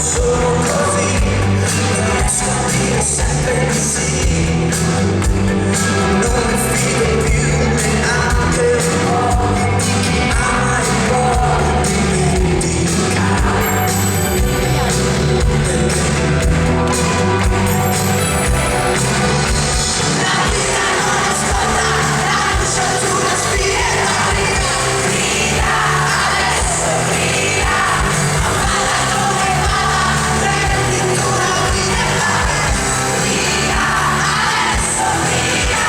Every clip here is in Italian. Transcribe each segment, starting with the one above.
sono così, non riesco a dire sempre di sì. Non mi fido più neanche un po' di chi ama e poi dimentica. La vita non ascolta, lancia tu la spirita, grida, adesso grida, amala dove vada, prendi tu la vita e vai, grida, adesso grida.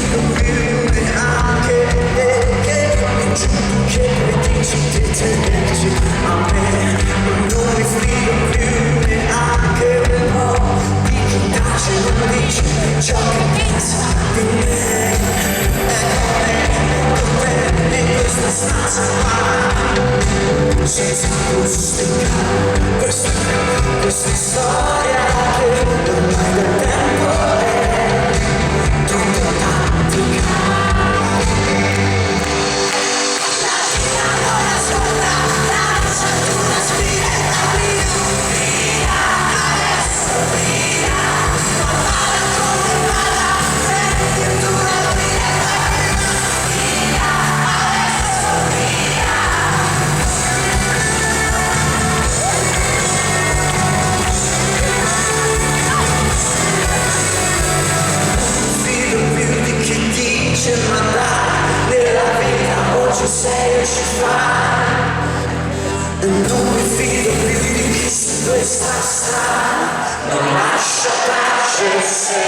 Non più neanche che dici di tenerci a me, non mi fido più neanche un po' di chi tace e non dice ciò che pensa di me. È con te in questa stanza qua, senza giustificare questa storia che ormai da tempo è troppo tattica. La vita non ascolta, lancia tu la spiretta, grida, adesso grida, amala come vada, prendi tu la vita e vai, grida, adesso grida. Fido più di chi dice ma dai, nella vita o ci sei o ci fai. E non mi fido più di chi su questa strada non lascia tracce se